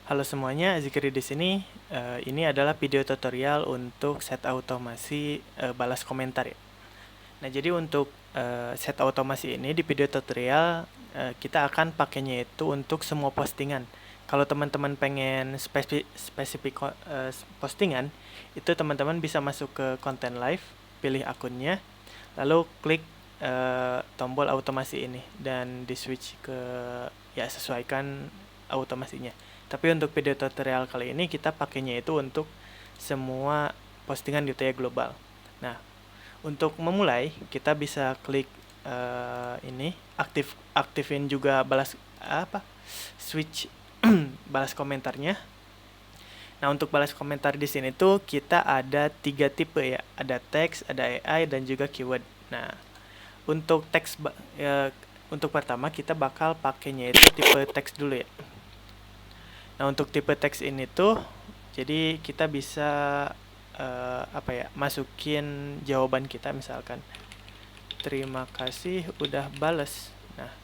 Halo semuanya, Zikri di sini. Ini adalah video tutorial untuk set automasi balas komentar ya. Nah, jadi untuk set automasi ini di video tutorial kita akan pakainya itu untuk semua postingan. Kalau teman-teman pengen spesifik postingan, itu teman-teman bisa masuk ke konten live, pilih akunnya, lalu klik tombol automasi ini dan di switch ke ya sesuaikan automasinya. Tapi untuk video tutorial kali ini kita pakainya itu untuk semua postingan gitu ya global. Nah, untuk memulai kita bisa klik ini aktifin juga balas switch balas komentarnya. Nah, untuk balas komentar di sini tuh kita ada 3 tipe ya, ada teks, ada AI dan juga keyword. Nah, untuk teks untuk pertama kita bakal pakainya itu tipe teks dulu ya. Nah, untuk tipe teks ini tuh jadi kita bisa masukin jawaban kita, misalkan terima kasih udah bales. Nah,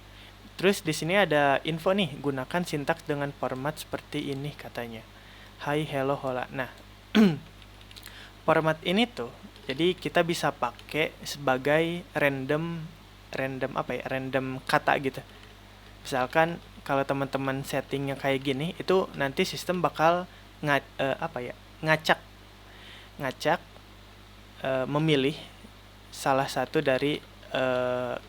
terus di sini ada info nih, gunakan sintaks dengan format seperti ini katanya. Hai, hello, hola. Nah, format ini tuh jadi kita bisa pakai sebagai random kata gitu. Misalkan kalau teman-teman settingnya kayak gini, itu nanti sistem bakal ngacak ngacak memilih salah satu dari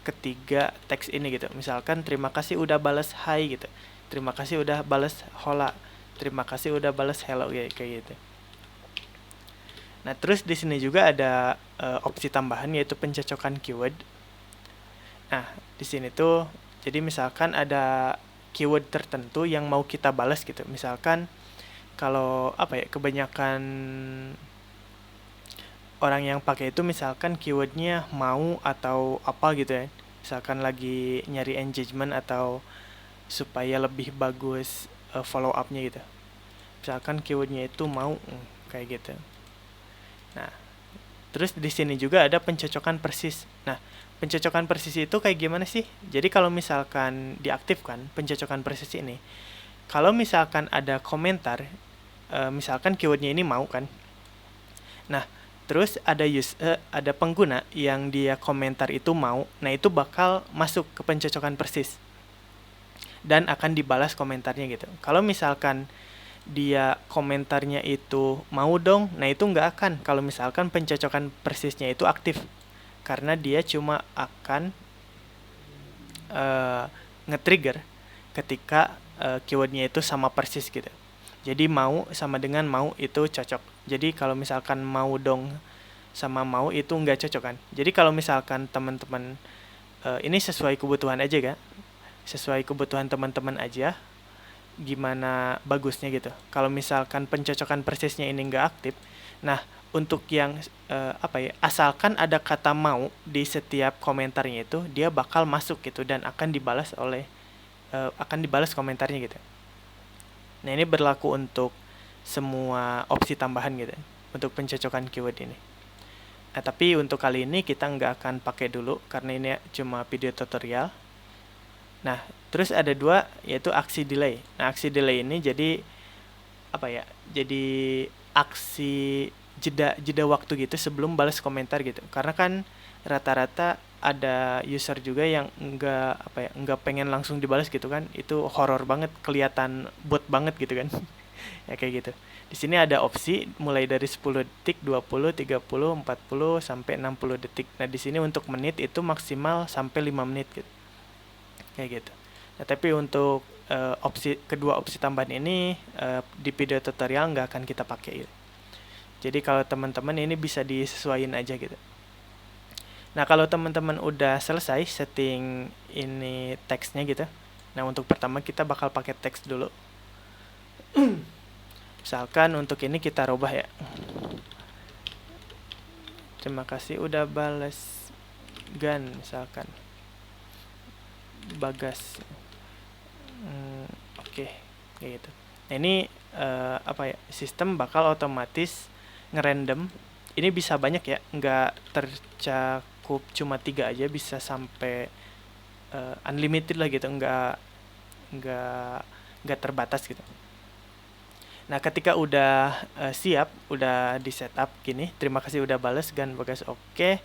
ketiga teks ini gitu. Misalkan terima kasih udah balas hai gitu. Terima kasih udah balas hola. Terima kasih udah balas hello kayak gitu. Nah, terus di sini juga ada opsi tambahan yaitu pencocokan keyword. Nah, di sini tuh jadi misalkan ada keyword tertentu yang mau kita balas gitu. Misalkan kalau kebanyakan orang yang pakai itu misalkan keywordnya mau atau apa gitu ya. Misalkan lagi nyari engagement atau supaya lebih bagus follow up-nya gitu. Misalkan keywordnya itu mau kayak gitu. Nah, terus di sini juga ada pencocokan persis. Nah, pencocokan persis itu kayak gimana sih? Jadi kalau misalkan diaktifkan pencocokan persis ini, kalau misalkan ada komentar, misalkan keywordnya ini mau kan. Nah, terus ada pengguna yang dia komentar itu mau, nah itu bakal masuk ke pencocokan persis dan akan dibalas komentarnya gitu. Kalau misalkan dia komentarnya itu mau dong, nah itu nggak akan kalau misalkan pencocokan persisnya itu aktif, karena dia cuma akan nge-trigger ketika keywordnya itu sama persis gitu. Jadi mau sama dengan mau itu cocok. Jadi kalau misalkan mau dong sama mau itu nggak cocok kan. Jadi kalau misalkan teman-teman ini sesuai kebutuhan aja kan, sesuai kebutuhan teman-teman aja gimana bagusnya gitu. Kalau misalkan pencocokan persisnya ini nggak aktif, nah untuk yang asalkan ada kata mau di setiap komentarnya itu dia bakal masuk gitu dan akan dibalas komentarnya gitu. Nah, ini berlaku untuk semua opsi tambahan gitu untuk pencocokan keyword ini. Nah, tapi untuk kali ini kita nggak akan pakai dulu karena ini cuma video tutorial. Nah, terus ada dua yaitu aksi delay. Nah, aksi delay ini jadi Jadi aksi jeda waktu gitu sebelum balas komentar gitu. Karena kan rata-rata ada user juga yang nggak pengen langsung dibalas gitu kan. Itu horor banget, kelihatan bot banget gitu kan. Ya kayak gitu. Di sini ada opsi mulai dari 10 detik, 20, 30, 40 sampai 60 detik. Nah, di sini untuk menit itu maksimal sampai 5 menit gitu. Kayak gitu. Nah, tapi untuk kedua opsi tambahan ini di video tutorial nggak akan kita pakai gitu. Jadi kalau teman-teman ini bisa disesuaikan aja gitu. Nah, kalau teman-teman udah selesai setting ini teksnya gitu. Nah, untuk pertama kita bakal pakai teks dulu. Misalkan untuk ini kita rubah ya. Terima kasih udah balas Gan misalkan. Bagas. Oke, kayak gitu. Nah, ini sistem bakal otomatis ngerandom. Ini bisa banyak ya, nggak tercakup cuma 3 aja, bisa sampai unlimited lah gitu, nggak nggak terbatas gitu. Nah, ketika udah siap, udah di setup gini, terima kasih udah bales dan bagas oke,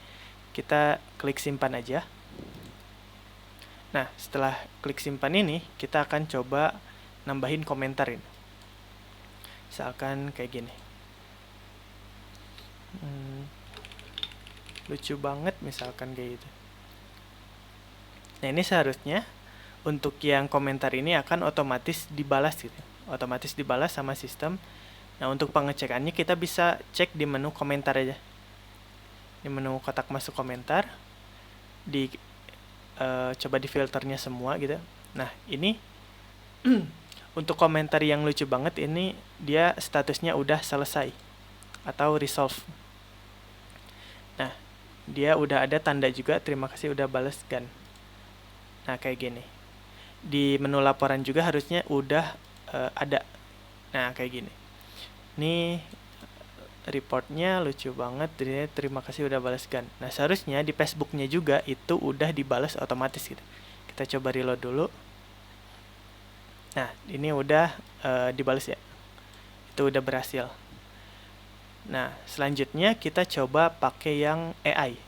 kita klik simpan aja. Nah, setelah klik simpan ini, kita akan coba nambahin komentar ini. Misalkan kayak gini. Lucu banget misalkan kayak gitu. Nah, ini seharusnya untuk yang komentar ini akan otomatis dibalas gitu. Otomatis dibalas sama sistem. Nah, untuk pengecekannya kita bisa cek di menu komentar aja. Di menu kotak masuk komentar, coba di filternya semua gitu. Nah, ini untuk komentar yang lucu banget ini dia statusnya udah selesai atau resolve. Nah, dia udah ada tanda juga terima kasih udah balas kan. Nah, kayak gini. Di menu laporan juga harusnya udah ada. Nah, kayak gini. Ini reportnya lucu banget, terima kasih udah balas kan. Nah, seharusnya di Facebooknya juga itu udah dibalas otomatis gitu. Kita coba reload dulu. Nah, ini udah dibalas ya. Itu udah berhasil. Nah, selanjutnya kita coba pakai yang AI.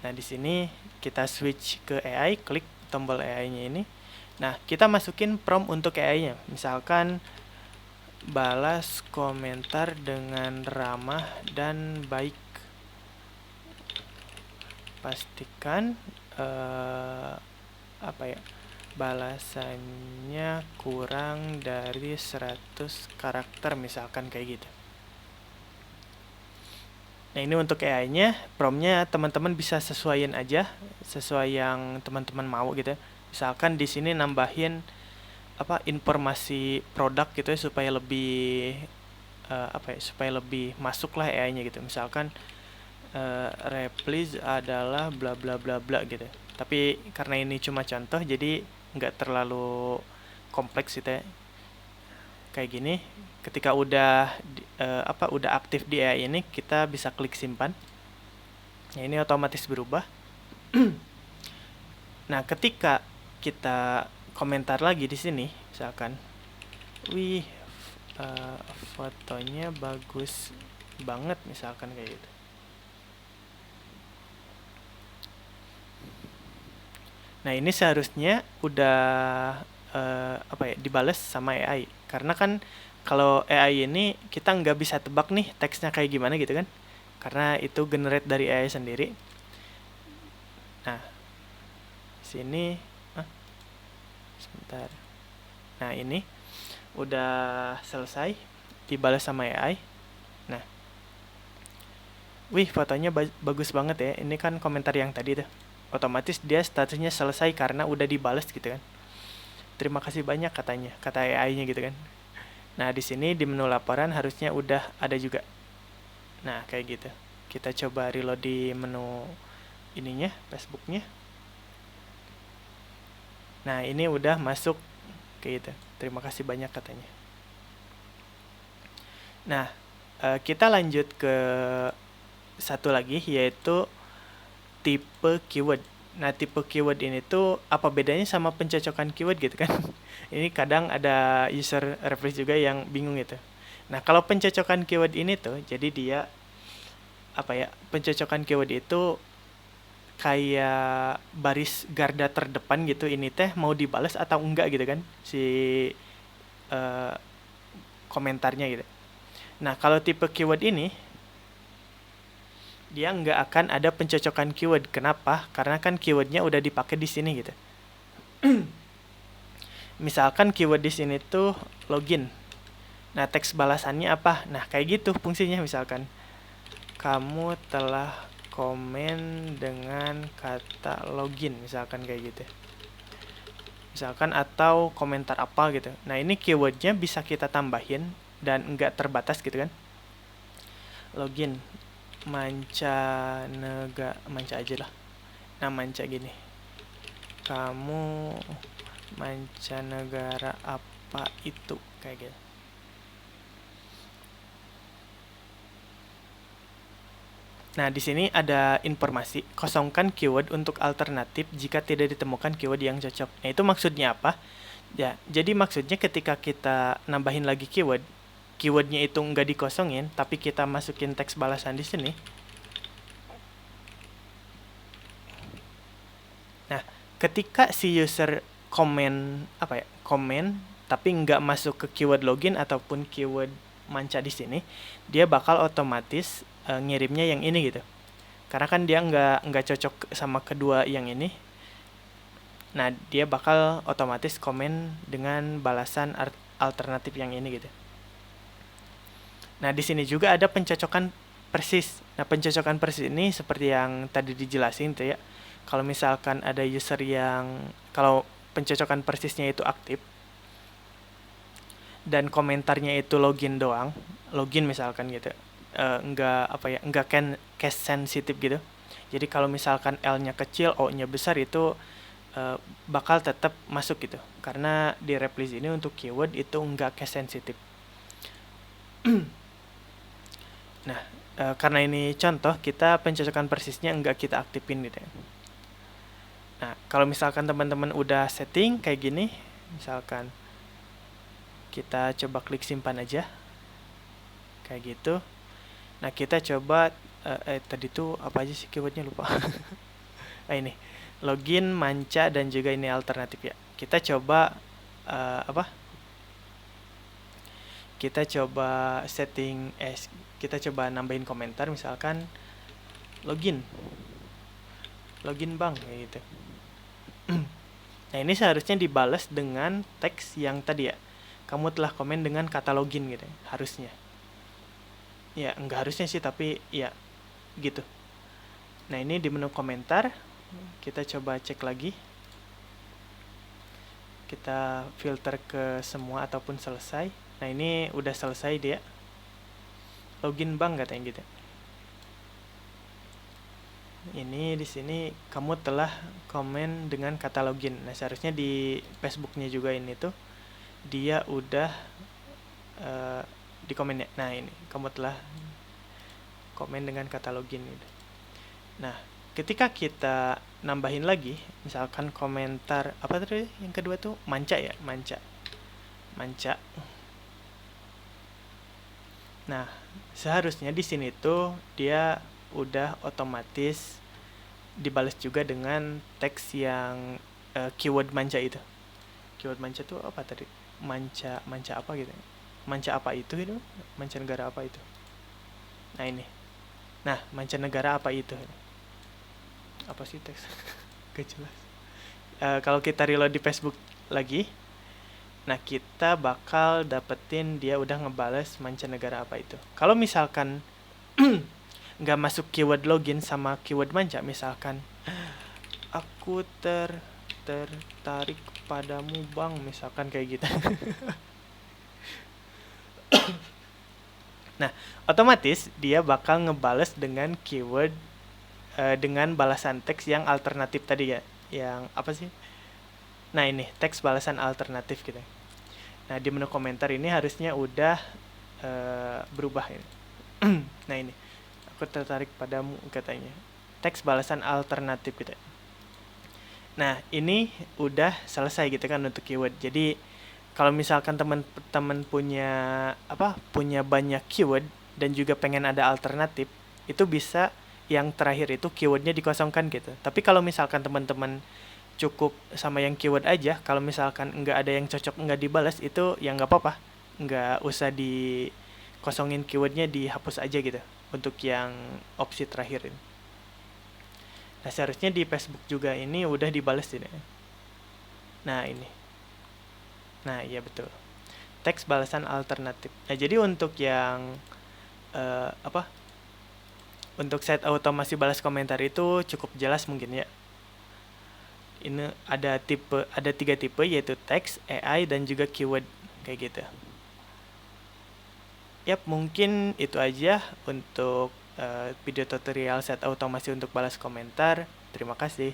Nah, di sini kita switch ke AI, klik tombol AI-nya ini. Nah, kita masukin prompt untuk AI-nya. Misalkan balas komentar dengan ramah dan baik. Pastikan balasannya kurang dari 100 karakter misalkan kayak gitu. Nah, ini untuk AI-nya, prompt-nya teman-teman bisa sesuaiin aja, sesuai yang teman-teman mau gitu. Misalkan di sini nambahin informasi produk gitu ya supaya lebih supaya lebih masuk lah AI-nya gitu. Misalkan replies adalah bla bla bla bla gitu. Tapi karena ini cuma contoh jadi nggak terlalu kompleks gitu ya. Kayak gini, ketika udah udah aktif di AI ini, kita bisa klik simpan. Nah, ini otomatis berubah. Nah, ketika kita komentar lagi di sini, misalkan, wih, fotonya bagus banget, misalkan kayak gitu. Nah, ini seharusnya udah dibales sama AI. Karena kan kalau AI ini kita nggak bisa tebak nih teksnya kayak gimana gitu kan. Karena itu generate dari AI sendiri. Nah, sini sebentar. Nah, ini udah selesai dibalas sama AI. Nah, wih, fotonya bagus banget ya. Ini kan komentar yang tadi tuh. Otomatis dia statusnya selesai karena udah dibalas gitu kan. Terima kasih banyak katanya, kata AI-nya gitu kan. Nah, di sini di menu laporan harusnya udah ada juga. Nah, kayak gitu. Kita coba reload di menu ininya, Facebooknya. Nah, ini udah masuk kayak gitu. Terima kasih banyak katanya. Nah, kita lanjut ke satu lagi yaitu tipe keyword. Nah, tipe keyword ini tuh apa bedanya sama pencocokan keyword gitu kan? Ini kadang ada user reference juga yang bingung gitu. Nah, kalau pencocokan keyword ini tuh, jadi dia pencocokan keyword itu kayak baris garda terdepan gitu. Ini teh mau dibalas atau enggak gitu kan? Si komentarnya gitu. Nah, kalau tipe keyword ini dia nggak akan ada pencocokan keyword. Kenapa? Karena kan keywordnya udah dipakai di sini gitu. Misalkan keyword di sini tuh login. Nah, teks balasannya apa? Nah, kayak gitu fungsinya misalkan. Kamu telah komen dengan kata login, misalkan kayak gitu. Misalkan atau komentar apa gitu. Nah, ini keywordnya bisa kita tambahin dan nggak terbatas gitu kan. Login. Manca aja lah. Nah, manca gini. Kamu mancanegara apa itu kayak gitu. Nah, di sini ada informasi kosongkan keyword untuk alternatif jika tidak ditemukan keyword yang cocok. Nah, itu maksudnya apa? Ya, jadi maksudnya ketika kita nambahin lagi keywordnya itu nggak dikosongin, tapi kita masukin teks balasan di sini. Nah, ketika si user komen, tapi nggak masuk ke keyword login ataupun keyword manca di sini, dia bakal otomatis ngirimnya yang ini gitu. Karena kan dia nggak cocok sama kedua yang ini. Nah, dia bakal otomatis komen dengan balasan alternatif yang ini gitu. Nah, di sini juga ada pencocokan persis. Nah, pencocokan persis ini seperti yang tadi dijelasin tuh ya. Kalau misalkan ada user kalau pencocokan persisnya itu aktif dan komentarnya itu login misalkan gitu. Enggak case sensitif gitu. Jadi kalau misalkan L-nya kecil, O-nya besar itu bakal tetap masuk gitu. Karena di replace ini untuk keyword itu enggak case sensitif. Nah, karena ini contoh, kita pencocokan persisnya enggak kita aktifin gitu ya. Nah, kalau misalkan teman-teman udah setting kayak gini, misalkan kita coba klik simpan aja. Kayak gitu. Nah, kita coba tadi tuh apa aja sih keywordnya lupa. Nah, ini login, manca, dan juga ini alternatif ya. Kita coba kita coba kita coba nambahin komentar, misalkan login bank kayak gitu. Nah, ini seharusnya dibalas dengan teks yang tadi ya, kamu telah komen dengan kata login gitu ya, harusnya ya, enggak harusnya sih, tapi ya gitu. Nah, ini di menu komentar kita coba cek lagi, kita filter ke semua ataupun selesai. Nah, ini udah selesai dia, login bank katanya gitu. Ini di sini kamu telah komen dengan kata login. Nah, seharusnya di Facebooknya juga ini tuh dia udah di komen ya. Nah, ini kamu telah komen dengan kata login gitu. Nah, ketika kita nambahin lagi, misalkan komentar apa tadi yang kedua tuh manca ya, manca. Nah, seharusnya di sini tuh dia udah otomatis dibalas juga dengan teks yang keyword manca itu. Keyword manca tuh apa tadi? Manca apa gitu? Manca apa itu gitu? Mancanegara apa itu? Nah, ini. Nah, mancanegara apa itu? Apa sih teks? Gak jelas. Kalau kita reload di Facebook lagi, nah kita bakal dapetin dia udah ngebales mancanegara apa itu. Kalau misalkan nggak masuk keyword login sama keyword manca, misalkan aku tertarik padamu bang, misalkan kayak gitu. Nah, otomatis dia bakal ngebales dengan keyword dengan balasan teks yang alternatif tadi ya, yang apa sih? Nah, ini teks balasan alternatif gitu. Nah, di menu komentar ini harusnya udah berubah ini. Nah, ini aku tertarik padamu katanya, teks balasan alternatif gitu. Nah, ini udah selesai gitu kan untuk keyword. Jadi kalau misalkan teman-teman punya banyak keyword dan juga pengen ada alternatif, itu bisa yang terakhir itu keywordnya dikosongkan gitu. Tapi kalau misalkan teman-teman cukup sama yang keyword aja, kalau misalkan nggak ada yang cocok nggak dibalas, itu ya nggak apa-apa, nggak usah dikosongin keywordnya, dihapus aja gitu untuk yang opsi terakhir ini. Nah, seharusnya di Facebook juga ini udah dibalas ini. Nah, ini. Nah, iya betul. Teks balasan alternatif. Nah, jadi untuk yang eh, apa? Untuk set otomasi balas komentar itu cukup jelas mungkin ya. Ini ada 3 tipe, yaitu teks, AI, dan juga keyword kayak gitu. Yap, mungkin itu aja untuk video tutorial set otomasi untuk balas komentar. Terima kasih.